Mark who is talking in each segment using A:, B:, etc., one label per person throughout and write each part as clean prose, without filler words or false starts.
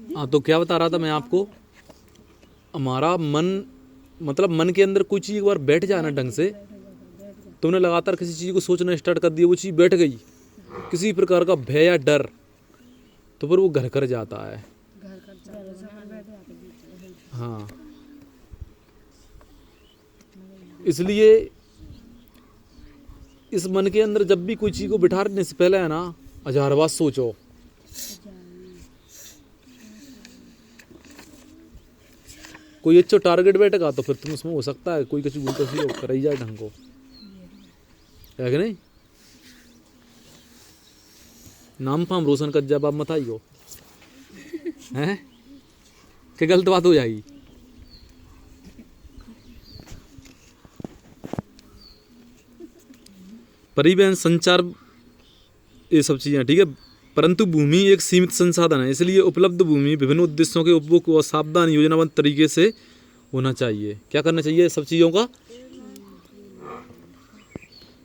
A: हाँ, तो क्या बता रहा था मैं आपको, हमारा मन, मतलब मन के अंदर कोई चीज़ एक बार बैठ जाए ना ढंग से, तुमने लगातार किसी चीज़ को सोचना स्टार्ट कर दिया, वो चीज़ बैठ गई, किसी प्रकार का भय या डर, तो फिर वो घर कर जाता है। हाँ, इसलिए इस मन के अंदर जब भी कोई चीज़ को बिठाने से पहले है ना, 1000 बार सोचो। कोई अच्छा टारगेट बैठेगा तो फिर तुम उसमें हो सकता है कोई कुछ बोलते सी कर ही जाए ढंग को, है कि नहीं। नाम फाम रोशन कर जब आप मत आई हो, हैं कि गलत बात हो जाएगी। परिवहन, संचार, ये सब चीज़ें ठीक है, परंतु भूमि एक सीमित संसाधन है, इसलिए उपलब्ध भूमि विभिन्न उद्देश्यों के उपभोग को सावधान योजनाबद्ध तरीके से होना चाहिए। क्या करना चाहिए सब चीज़ों का।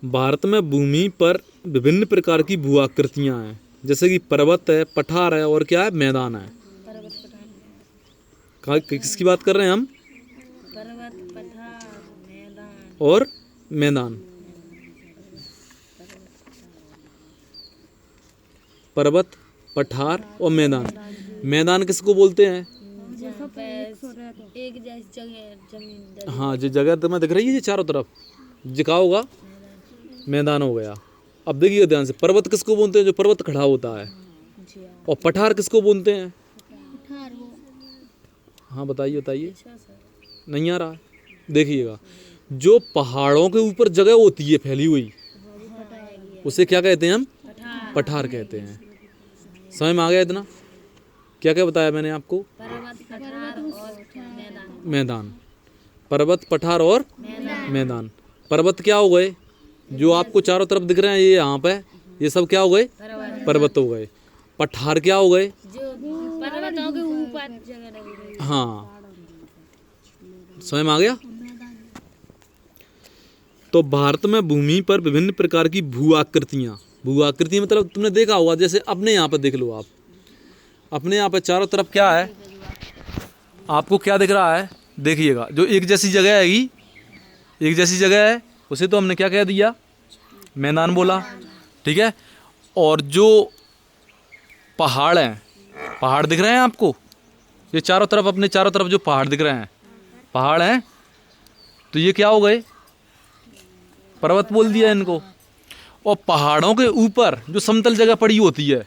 A: भारत में भूमि पर विभिन्न प्रकार की भू आकृतियाँ हैं, जैसे कि पर्वत है, पठार है और क्या है, मैदान है। किसकी बात कर रहे हैं हम,
B: पर्वत, पठार, मैदान
A: और मैदान। पर्वत, पठार और मैदान। मैदान किसको बोलते हैं,
B: जहाँ पे एक जैसी जगह जमीन
A: हाँ जो जगह तुम्हें दिख रही है ये चारों तरफ, जिका होगा मैदान हो गया। अब देखिए ध्यान से, पर्वत किसको बोलते हैं, जो पर्वत खड़ा होता है, और पठार किसको बोलते हैं। हाँ बताइए बताइए, नहीं आ रहा, देखिएगा जो पहाड़ों के ऊपर जगह होती है फैली हुई, उसे क्या कहते हैं हम, पठार कहते हैं। समझ में आ गया इतना, क्या क्या बताया मैंने आपको,
B: पर्वत, पठार और मैदान।
A: मैदान, पर्वत, पठार और मैदान। पर्वत क्या हो गए, जो आपको चारों तरफ दिख रहे हैं, ये यहाँ पे, ये सब क्या हो गए, पर्वत हो गए। पठार क्या हो गए,
B: जो पर्वतों के ऊपर जगह लगी।
A: हाँ समझ में आ गया। तो भारत में भूमि पर विभिन्न प्रकार की भू आकृतियाँ, भू आकृति मतलब तुमने देखा होगा, जैसे अपने यहाँ पर देख लो आप, अपने यहाँ पर चारों तरफ क्या है, आपको क्या दिख रहा है, देखिएगा जो एक जैसी जगह हैगी, एक जैसी जगह है, उसे तो हमने क्या कह दिया, मैदान बोला, ठीक है। और जो पहाड़ हैं, पहाड़ दिख रहे हैं आपको, ये चारों तरफ, अपने चारों तरफ जो पहाड़ दिख रहे हैं, पहाड़ हैं, तो ये क्या हो गए, पर्वत बोल दिया इनको। और पहाड़ों के ऊपर जो समतल जगह पड़ी होती है,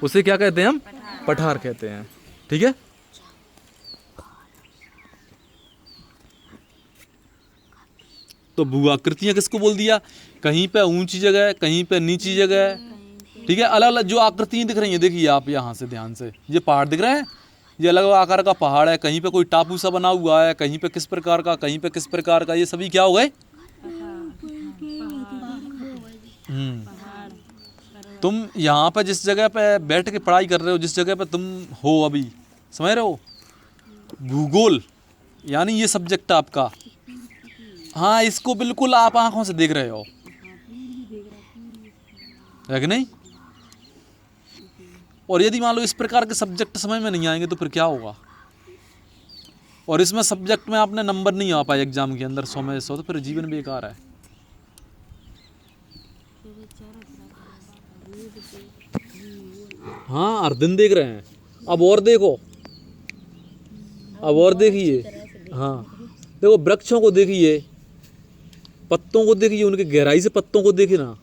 A: उसे क्या कहते हैं हम, पठार कहते हैं, ठीक है। तो भू आकृतियाँ किसको बोल दिया, कहीं पे ऊंची जगह, कहीं पे नीची जगह, ठीक है। अलग अलग जो आकृतियाँ दिख रही हैं, देखिए आप यहाँ से ध्यान से, ये पहाड़ दिख रहे हैं, ये अलग आकार का पहाड़ है, कहीं पे कोई टापू सा बना हुआ है, कहीं पे किस प्रकार का, कहीं पे किस प्रकार का, ये सभी क्या हो गए। तुम यहाँ पे जिस जगह पे बैठ के पढ़ाई कर रहे हो, जिस जगह पे तुम हो अभी, समझ रहे हो, भूगोल यानी ये सब्जेक्ट आपका, हाँ इसको बिल्कुल आप आंखों से देख रहे हो, है कि नहीं। और यदि मान लो इस प्रकार के सब्जेक्ट समझ में नहीं आएंगे तो फिर क्या होगा, और इसमें सब्जेक्ट में आपने नंबर नहीं आ पाए एग्जाम के अंदर 100 में 100, तो फिर जीवन बेकार है। हाँ हर दिन देख रहे हैं, अब और देखो, अब और देखिए, हाँ देखो वृक्षों को देखिए, पत्तों को देखिए, उनकी गहराई से पत्तों को देखिए ना,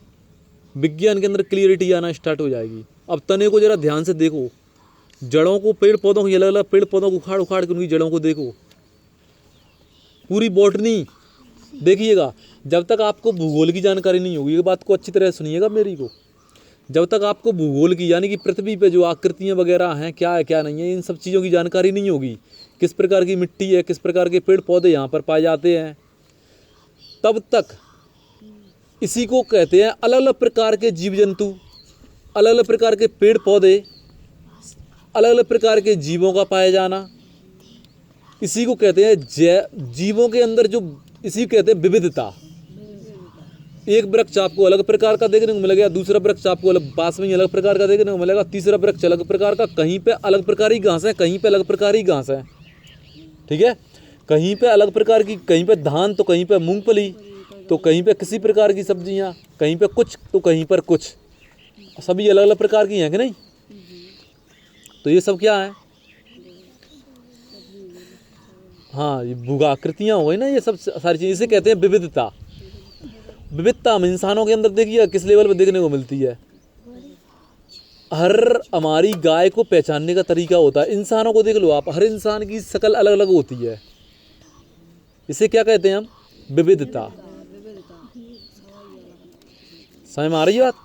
A: विज्ञान के अंदर क्लियरिटी आना स्टार्ट हो जाएगी। अब तने को जरा ध्यान से देखो, जड़ों को, पेड़ पौधों की अलग अलग पेड़ पौधों को उखाड़ उखाड़ के उनकी जड़ों को देखो, पूरी बॉटनी देखिएगा। जब तक आपको भूगोल की जानकारी नहीं होगी, ये बात को अच्छी तरह सुनिएगा मेरी को, जब तक आपको भूगोल की यानी कि पृथ्वी पे जो आकृतियाँ वगैरह हैं, क्या है क्या नहीं है, इन सब चीज़ों की जानकारी नहीं होगी, किस प्रकार की मिट्टी है, किस प्रकार के पेड़ पौधे यहाँ पर पाए जाते हैं, तब तक इसी को कहते हैं अलग अलग प्रकार के जीव जंतु, अलग अलग प्रकार के पेड़ पौधे, अलग अलग प्रकार के जीवों का पाया जाना, इसी को कहते हैं जीवों के अंदर जो, इसी को कहते हैं विविधता, एक वृक्ष आपको अलग प्रकार का देखने को मिलेगा, दूसरा वृक्ष आपको अलग पास में ही अलग प्रकार का देखने को मिलेगा, तीसरा वृक्ष अलग प्रकार का, कहीं पे अलग प्रकार की घास है, कहीं पे अलग प्रकार की घास है, ठीक है। कहीं पे अलग प्रकार की, कहीं पे धान तो कहीं पे मूंगफली, तो कहीं पे किसी प्रकार की सब्जियां, कहीं पे कुछ तो कहीं पर कुछ, सभी अलग अलग प्रकार की हैं कि नहीं। तो ये सब क्या है, हाँ ये भूगाकृतियाँ हो गई ना, ये सब सारी चीज़, इसे कहते हैं विविधता। विविधता में इंसानों के अंदर देखिए किस लेवल पे देखने को मिलती है। हर हमारी गाय को पहचानने का तरीका होता है, इंसानों को देख लो आप, हर इंसान की शक्ल अलग अलग होती है। इसे क्या कहते हैं हम, विविधता। समझ में आ रही है बात,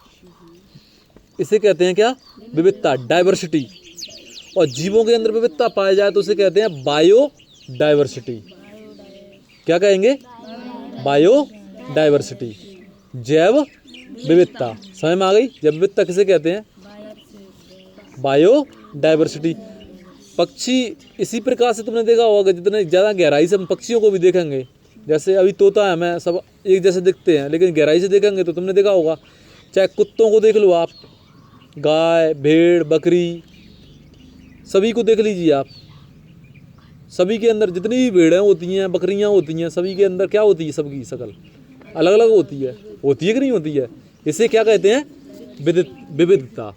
A: इसे कहते हैं क्या, विविधता, डाइवर्सिटी। और जीवों के अंदर विविधता पाई जाए तो उसे कहते हैं बायो डाइवर्सिटी। क्या कहेंगे, बायो डाइवर्सिटी, जैव विविधता। समझ में आ गई, जैव विविधता किसे कहते हैं, बायो डाइवर्सिटी। पक्षी इसी प्रकार से तुमने देखा होगा, जितने ज़्यादा गहराई से हम पक्षियों को भी देखेंगे, जैसे अभी तोता है, मैं सब एक जैसे दिखते हैं, लेकिन गहराई से देखेंगे तो तुमने देखा होगा, चाहे कुत्तों को देख लो आप, गाय भेड़ बकरी, सभी को देख लीजिए आप, सभी के अंदर जितनी भी भेड़ें होती हैं बकरियां होती हैं, सभी के अंदर क्या होती है, सबकी शक्ल अलग अलग होती है कि नहीं होती है। इसे क्या कहते हैं, विविधता।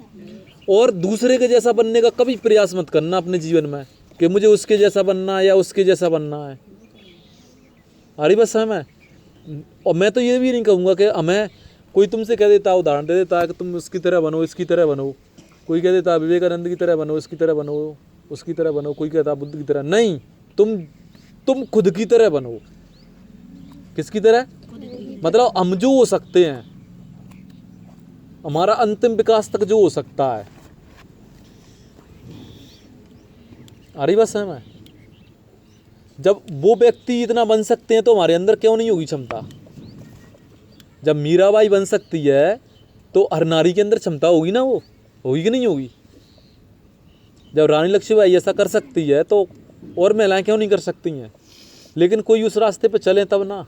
A: और दूसरे के जैसा बनने का कभी प्रयास मत करना अपने जीवन में कि मुझे उसके जैसा बनना है या उसके जैसा बनना है। अरे बस हमें, और मैं तो ये भी नहीं कहूँगा कि हमें कोई तुमसे कह देता, उदाहरण दे देता है कि तुम उसकी तरह बनो, इसकी तरह बनो, कोई कह देता विवेकानंद की तरह बनो, इसकी तरह बनो, उसकी तरह बनो, कोई कहता बुद्ध की तरह, नहीं, तुम खुद की तरह बनो। किसकी तरह, मतलब हम जो हो सकते हैं, हमारा अंतिम विकास तक जो हो सकता है। अरे बस है मैं, जब वो व्यक्ति इतना बन सकते हैं तो हमारे अंदर क्यों नहीं होगी क्षमता। जब मीराबाई बन सकती है तो हर नारी के अंदर क्षमता होगी ना, वो होगी कि नहीं होगी। जब रानी लक्ष्मीबाई ऐसा कर सकती है तो और महिलाएं क्यों नहीं कर सकती हैं। लेकिन कोई उस रास्ते पे चले तब ना,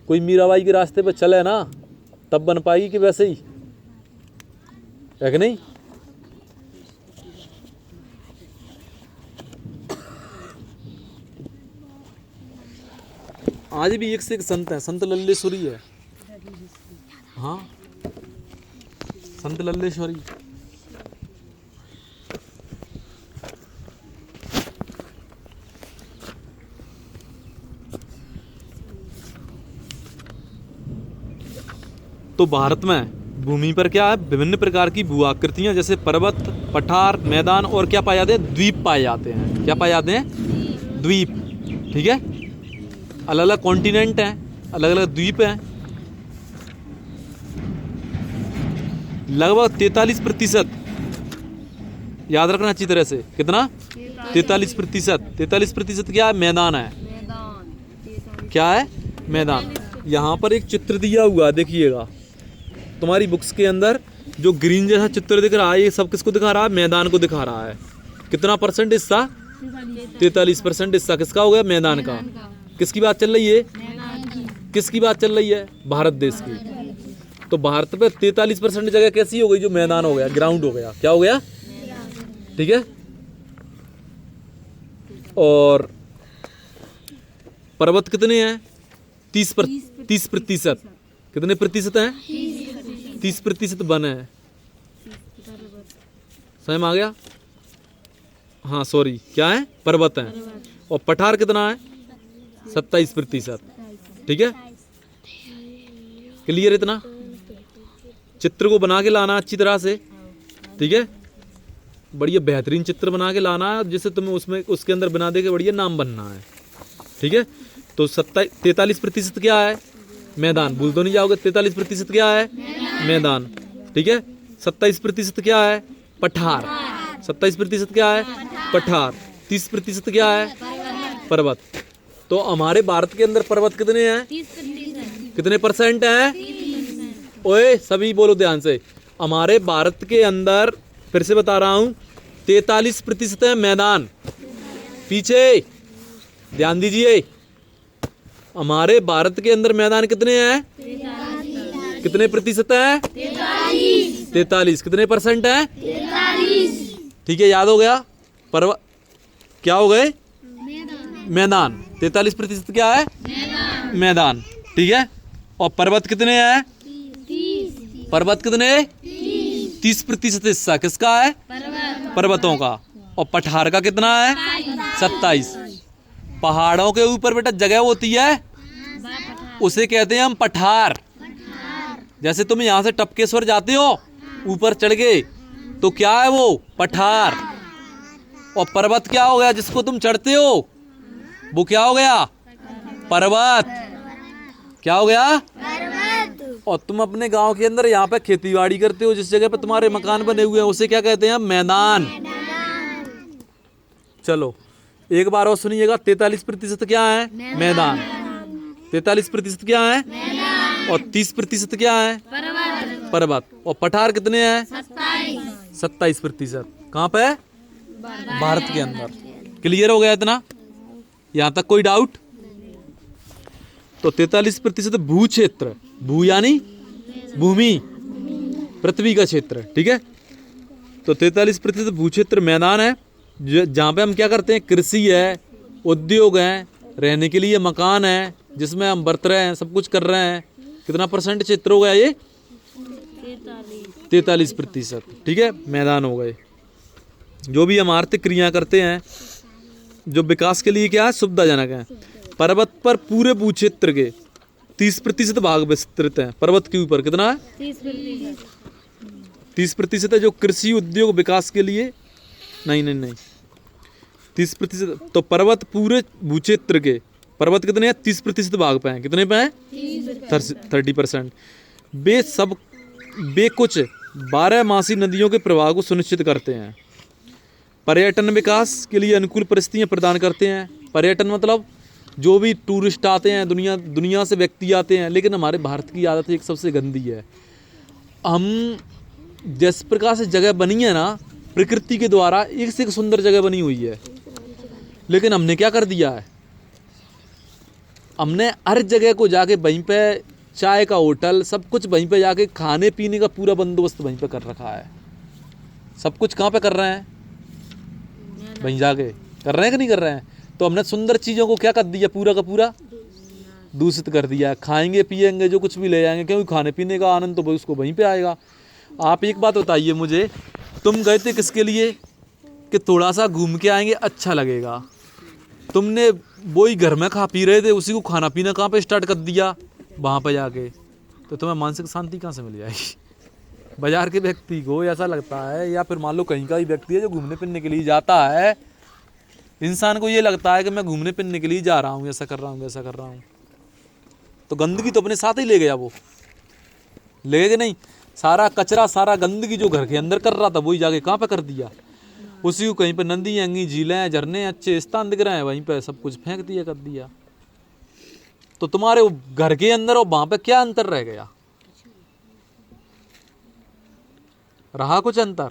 A: कोई मीराबाई के रास्ते पे चले ना, तब बन पाएगी कि वैसे ही, है कि नहीं। आज भी एक से एक संत है, संत लल्लेश्वरी है, हाँ संत लल्लेश्वरी। तो भारत में भूमि पर क्या है, विभिन्न प्रकार की भू आकृतियां, जैसे पर्वत, पठार, मैदान और क्या पाए जाते हैं, द्वीप पाए जाते हैं। क्या पाए जाते हैं, द्वीप, ठीक है। अलग अलग कॉन्टिनेंट हैं, अलग अलग द्वीप हैं। लगभग 43%, याद रखना अच्छी तरह से, कितना, 43%। 43% क्या है, मैदान है। क्या है, मैदान। यहाँ पर एक चित्र दिया हुआ है, देखिएगा तुम्हारी बुक्स के अंदर, जो ग्रीन जैसा चित्र दिख रहा है, ये सब किसको दिखा रहा है, मैदान को दिखा रहा है। कितना परसेंट हिस्सा, 43% हिस्सा किसका हो गया, मैदान का। किसकी बात चल रही है, किसकी बात चल रही है, भारत देश की। तो भारत पे 43% जगह कैसी हो गई, जो मैदान हो गया, ग्राउंड हो गया। क्या हो गया, ठीक है। और पर्वत कितने हैं, 30%। कितने प्रतिशत हैं, 30% वन है। समझ में आ गया, हाँ सॉरी, क्या है, पर्वत है। और पठार कितना है, 27%, ठीक है। क्लियर, इतना चित्र को बना के लाना अच्छी तरह से, ठीक है। बढ़िया बेहतरीन चित्र बना के लाना है, जिससे तुम्हें उसमें उसके अंदर बना दे के बढ़िया नाम बनना है, ठीक है। तो 43% क्या है, मैदान, भूल तो नहीं जाओगे। 43% क्या है, मैदान, ठीक है। 27% क्या है, पठार। 27% क्या है, पठार। 30% क्या है, पर्वत। तो हमारे भारत के अंदर पर्वत कितने हैं, कितने परसेंट हैं, ओए सभी बोलो ध्यान से। हमारे भारत के अंदर, फिर से बता रहा हूं, 43% है मैदान। पीछे ध्यान दीजिए, हमारे भारत के अंदर मैदान कितने हैं, कितने प्रतिशत है? 43। कितने परसेंट है?
B: 43।
A: ठीक है, याद हो गया। क्या हो गए? मैदान। 43% क्या है? मैदान। ठीक है। और पर्वत कितने हैं?
B: 30।
A: पर्वत कितने? 30% हिस्सा किसका है? पर्वतों का। और पठार का कितना है? 27। पहाड़ों के ऊपर बेटा जगह होती है, उसे कहते हैं हम पठार। जैसे तुम यहाँ से टपकेश्वर जाते हो, ऊपर चढ़ गए, तो क्या है वो? पठार। और पर्वत क्या हो गया? जिसको तुम चढ़ते हो वो क्या हो गया? पर्वत। क्या हो गया? और तुम अपने गांव के अंदर यहाँ पे खेतीबाड़ी करते हो, जिस जगह पे तुम्हारे मकान बने हुए हैं, उसे क्या कहते हैं? मैदान। चलो एक बार और सुनिएगा। 43% क्या है? मैदान। 43% क्या है? और 30% क्या है? पर्वत। और पठार कितने हैं? 27%। कहाँ पे? भारत के अंदर। क्लियर हो गया इतना? यहाँ तक कोई डाउट? तो 43% भू क्षेत्र, भू यानी भूमि, पृथ्वी का क्षेत्र। ठीक है। तो 43% भू क्षेत्र मैदान है, जहाँ पे हम क्या करते हैं? कृषि है, उद्योग है, रहने के लिए मकान है, जिसमें हम बरत रहे हैं, सब कुछ कर रहे हैं। कितना परसेंट क्षेत्र हो गया ये? 43%। ठीक है, मैदान हो गए। जो भी हम आर्थिक क्रिया करते हैं, जो विकास के लिए क्या है? सुविधाजनक है। पर्वत पर पूरे भू क्षेत्र के 30% भाग विस्तृत है। पर्वत के ऊपर कितना है? 30% है, जो कृषि उद्योग विकास के लिए। नहीं 30%। तो पर्वत पूरे भू क्षेत्र के, पर्वत कितने हैं? 30% भाग पे हैं। कितने पे हैं? 30%। वे कुछ 12 मासी नदियों के प्रवाह को सुनिश्चित करते हैं। पर्यटन विकास के लिए अनुकूल परिस्थितियां प्रदान करते हैं। पर्यटन मतलब जो भी टूरिस्ट आते हैं, दुनिया से व्यक्ति आते हैं। लेकिन हमारे भारत की आदत एक सबसे गंदी है। हम जिस प्रकार से जगह बनी है ना, प्रकृति के द्वारा एक से एक सुंदर जगह बनी हुई है, लेकिन हमने क्या कर दिया है? हमने हर जगह को जाके वहीं पे चाय का होटल, सब कुछ वहीं पे जाके, खाने पीने का पूरा बंदोबस्त वहीं पे कर रखा है। सब कुछ कहाँ पे कर रहे हैं? वहीं जाके कर रहे हैं कि नहीं कर रहे हैं? तो हमने सुंदर चीज़ों को क्या कर दिया? पूरा का पूरा दूषित कर दिया। खाएंगे पिएंगे जो कुछ भी ले जाएंगे, क्योंकि खाने पीने का आनंद तो उसको वहीं पे आएगा। आप एक बात बताइए मुझे, तुम गए थे किसके लिए? कि थोड़ा सा घूम के आएंगे, अच्छा लगेगा। तुमने वही घर में खा पी रहे थे, उसी को खाना पीना कहाँ पे स्टार्ट कर दिया? वहाँ पे जाके। तो तुम्हें मानसिक शांति कहाँ से मिल जाएगी? बाजार के व्यक्ति को ऐसा लगता है, या फिर मान लो कहीं का ही व्यक्ति है जो घूमने फिरने के लिए जाता है, इंसान को ये लगता है कि मैं घूमने फिरने के लिए जा रहा हूँ, ऐसा कर रहा हूँ, वैसा कर रहा हूँ, तो गंदगी तो अपने साथ ही ले गया। वो ले गए नहीं? सारा कचरा, सारा गंदगी जो घर के अंदर कर रहा था, वही जाके कहाँ पे कर दिया? उसी को कहीं पे नदी, अंगी, झीलें, झरने, अच्छे स्थान दिख रहे हैं, वहीं पे सब कुछ फेंक दिया, कर दिया। तो तुम्हारे घर के अंदर और वहां पे क्या अंतर रह गया? रहा कुछ अंतर?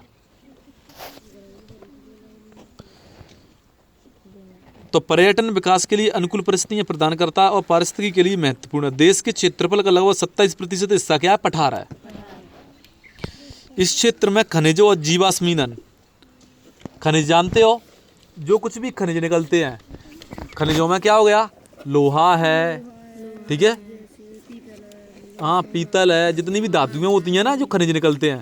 A: तो पर्यटन विकास के लिए अनुकूल परिस्थितियां प्रदान करता है और पारिस्थितिकी के लिए महत्वपूर्ण है। देश के क्षेत्रफल का लगभग 27% हिस्सा क्या है? पठार है। इस क्षेत्र में खनिजों और जीवाश्म ईंधन, खनिज जानते हो, जो कुछ भी खनिज निकलते हैं, खनिजों में क्या हो गया? लोहा है, ठीक है, हाँ, पीतल है, जितनी भी धातुएं होती हैं ना जो खनिज निकलते हैं,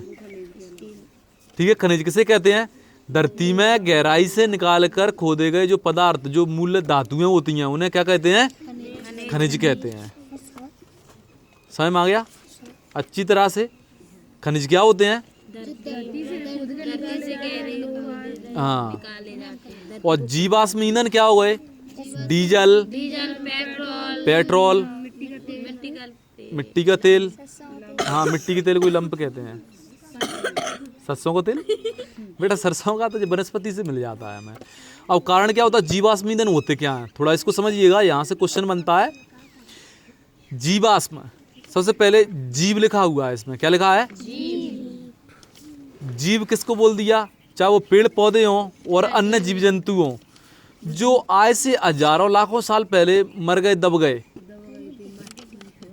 A: ठीक है। खनिज किसे कहते हैं? धरती में गहराई से निकाल कर खोदे गए जो पदार्थ, जो मूल्य धातुएं होती हैं, उन्हें क्या कहते हैं? खनिज कहते हैं। समझ में आ गया अच्छी तरह से? खनिज क्या होते हैं? हाँ। और जीवाश्म ईंधन क्या हो गए? डीजल, पेट्रोल, मिट्टी का तेल, हाँ, मिट्टी के तेल को लंप कहते हैं। सरसों का तेल बेटा, सरसों का तो वनस्पति से मिल जाता है हमें। अब कारण क्या होता है? जीवाश्म ईंधन होते क्या हैं, थोड़ा इसको समझिएगा। यहाँ से क्वेश्चन बनता है। जीवाश्म, सबसे पहले जीव लिखा हुआ है इसमें, क्या लिखा है? जीव किसको बोल दिया? चाहे वो पेड़ पौधे हों और अन्य जीव जंतु हों, जो आज से हजारों लाखों साल पहले मर गए, दब गए,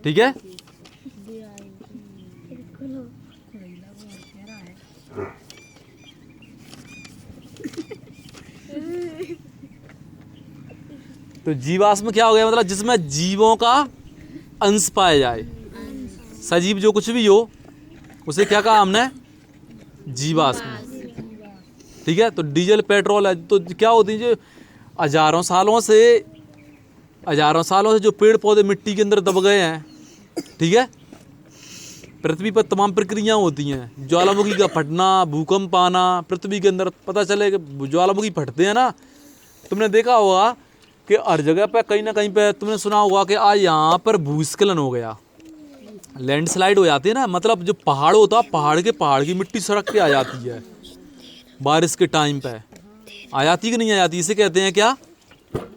A: ठीक है। तो जीवाश्म क्या हो गया, मतलब जिसमें जीवों का अंश पाया जाए, सजीव जो कुछ भी हो उसे क्या कहा हमने, जीवाश्म। ठीक है, तो डीजल पेट्रोल है तो क्या होती है, जो हजारों सालों से जो पेड़ पौधे मिट्टी के अंदर दब गए हैं, ठीक है, पृथ्वी पर तमाम प्रक्रियाएं होती हैं, ज्वालामुखी का फटना, भूकंप आना, पृथ्वी के अंदर पता चले कि ज्वालामुखी फटते हैं ना, तुमने देखा होगा कि हर जगह पे कहीं ना कहीं पे तुमने सुना होगा कि आज यहाँ पर भूस्खलन हो गया, लैंडस्लाइड हो जाती है ना, मतलब जो पहाड़ होता है पहाड़ की मिट्टी सड़क के आ जाती है बारिश के टाइम पे, आ जाती कि नहीं आ जाती, इसे कहते हैं क्या,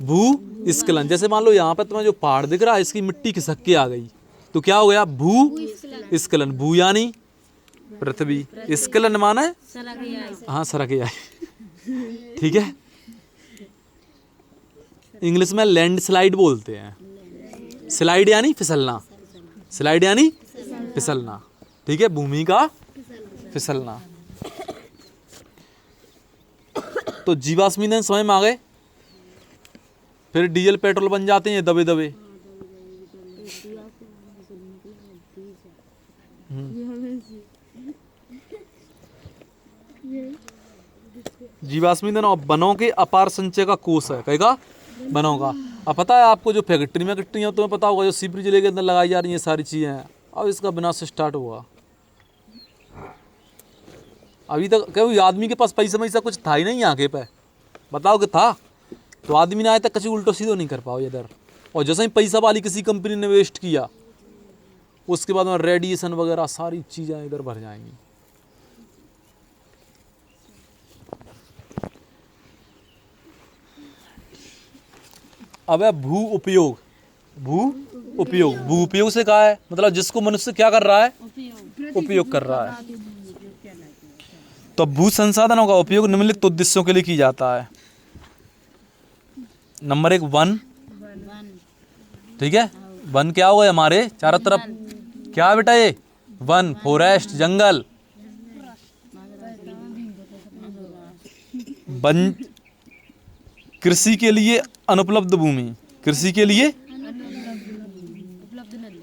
A: भूस्खलन। जैसे मान लो यहाँ पे तुम्हें जो पहाड़ दिख रहा है इसकी मिट्टी खिसक के आ गई तो क्या हो गया, भूस्खलन। भू यानी पृथ्वी, स्खलन माने हाँ सरक जाए। ठीक है, इंग्लिश में लैंडस्लाइड बोलते हैं, स्लाइड यानी फिसलना, स्लाइड यानी फिसलना। ठीक है, भूमि का फिसलना। तो जीवाश्म ईंधन समझ में आ गए, फिर डीजल पेट्रोल बन जाते हैं दबे दबे। जीवाश्म ईंधन और वनों के अपार संचय का कोष है, कहेगा वनों का। अब पता है आपको जो फैक्ट्री में तुम्हें पता होगा जो सीपरी जिले के अंदर लगाई जा रही है सारी चीजें हैं, अब इसका विनाश स्टार्ट हुआ। अभी तक कोई आदमी के पास पैसा कुछ था ही नहीं आगे पे, बताओ कि था तो आदमी ने आए तक कभी उल्टो सीधो नहीं कर पाओ इधर। और जैसे ही पैसा वाली किसी कंपनी ने वेस्ट किया उसके बाद में रेडिएशन वगैरह सारी चीजें इधर भर जाएंगी। अब है भू उपयोग। भू उपयोग से कहा है मतलब जिसको मनुष्य क्या कर रहा है, उपयोग कर रहा है। तो भू संसाधनों का उपयोग निम्नलिखित उद्देश्यों के लिए किया जाता है। नंबर 1 वन, ठीक है, वन क्या हो गए हमारे चारों तरफ, क्या बेटा ये वन, फॉरेस्ट, जंगल। वन कृषि के लिए अनुपलब्ध भूमि, कृषि के लिए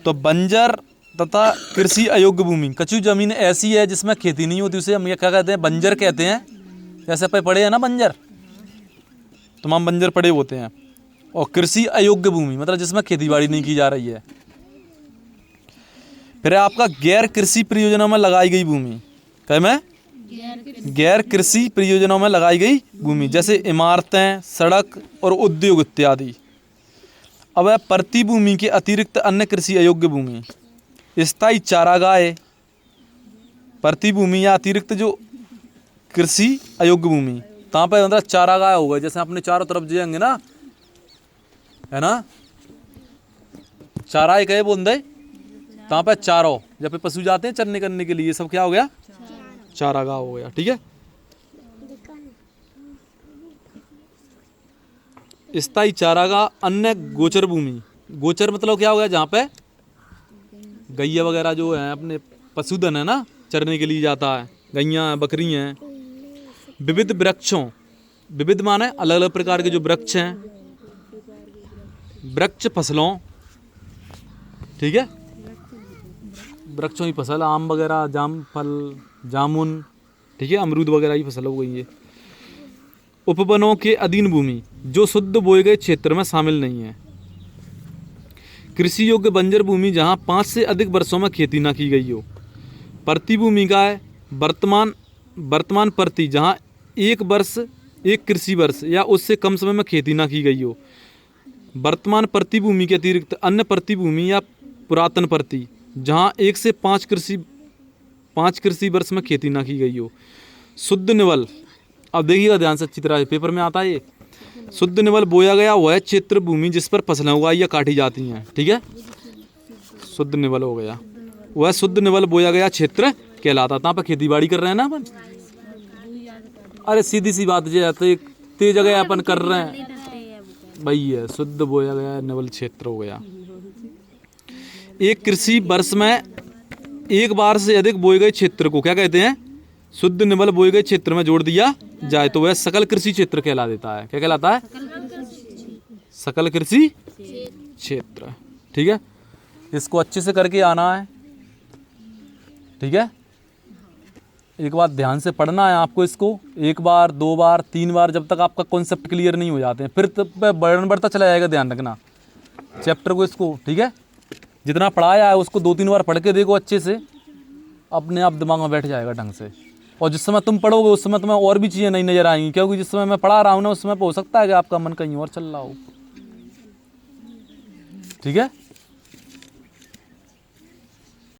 A: तो बंजर तथा कृषि अयोग्य भूमि। कच्ची जमीन ऐसी है जिसमें खेती नहीं होती, उसे हम ये क्या कहते हैं, बंजर कहते हैं। जैसे पे पढ़े हैं ना बंजर, तमाम बंजर पड़े होते हैं। और कृषि अयोग्य भूमि मतलब जिसमें खेती बाड़ी नहीं की जा रही है। फिर आपका गैर कृषि परियोजनाओं में लगाई गई भूमि, क्या में गैर कृषि परियोजनाओं में लगाई गई भूमि, जैसे इमारतें, सड़क और उद्योग इत्यादि। अब है प्रति भूमि के अतिरिक्त अन्य कृषि अयोग्य भूमि। स्थायी चारागाह, प्रति भूमि या अतिरिक्त जो कृषि अयोग्य भूमि, कहाँ पे मतलब चारागाह होगा, जैसे अपने चारों तरफ जाएंगे ना, है ना, चारा कहे बोलते, कहाँ पे चारों, जब पे पशु जाते हैं चरने करने के लिए, सब क्या हो गया, चारागाह हो गया। ठीक है, स्थायी चारागाह, अन्य गोचर भूमि। गोचर मतलब क्या हो गया, जहाँ पे गैया वगैरह जो है अपने पशुधन है ना चरने के लिए जाता है, गैया हैं, बकरी हैं। विविध वृक्षों, विविध माने अलग अलग प्रकार के जो वृक्ष हैं, वृक्ष फसलों, ठीक है, वृक्षों की फसल, आम वगैरह, जाम फल, जामुन, ठीक है, अमरूद वगैरह की फसल हो गई है। उपवनों के अधीन भूमि जो शुद्ध बोए गए क्षेत्र में शामिल नहीं है। कृषि योग्य बंजर भूमि जहां 5 से अधिक वर्षों में खेती न की गई हो। प्रति भूमि का है वर्तमान प्रति, जहां एक कृषि वर्ष या उससे कम समय में खेती न की गई हो। वर्तमान प्रति भूमि के अतिरिक्त अन्य प्रति भूमि या पुरातन प्रति, जहां 1 से 5 कृषि वर्ष में खेती न की गई हो। शुद्ध निवल, अब देखिएगा ध्यान से अच्छी तरह, पेपर में आता है ये। शुद्ध निवल बोया गया हुआ है क्षेत्र भूमि जिस पर फसलें उगाई या काटी जाती हैं, ठीक है, शुद्ध निवल हो गया, वह शुद्ध निवल बोया गया क्षेत्र कहलाता। यहाँ पर खेती बाड़ी कर रहे हैं ना अपन, अरे सीधी सी बात ये ते जगह अपन कर रहे हैं भाई, है शुद्ध बोया गया निवल क्षेत्र हो गया। एक कृषि वर्ष में एक बार से अधिक बोए गए क्षेत्र को क्या कहते हैं, शुद्ध निबल बोए गए क्षेत्र में जोड़ दिया जाए तो वह सकल कृषि क्षेत्र कहला देता है। क्या कहलाता है? सकल कृषि क्षेत्र। ठीक है, इसको अच्छे से करके आना है। ठीक है, एक बात ध्यान से पढ़ना है आपको इसको, एक बार, दो बार, तीन बार, जब तक आपका कॉन्सेप्ट क्लियर नहीं हो जाते हैं फिर बर्डन बढ़ता चला जाएगा। ध्यान रखना चैप्टर को, इसको। ठीक है, जितना पढ़ाया है उसको 2-3 बार पढ़ के देखो अच्छे से, अपने आप दिमाग में बैठ जाएगा ढंग से। और जिस समय तुम पढ़ोगे उस समय तुम्हें और भी चीज़ें नहीं नज़र आएंगी, क्योंकि जिस समय मैं पढ़ा रहा हूँ ना उस समय हो सकता है कि आपका मन कहीं और चल रहा हो। ठीक है।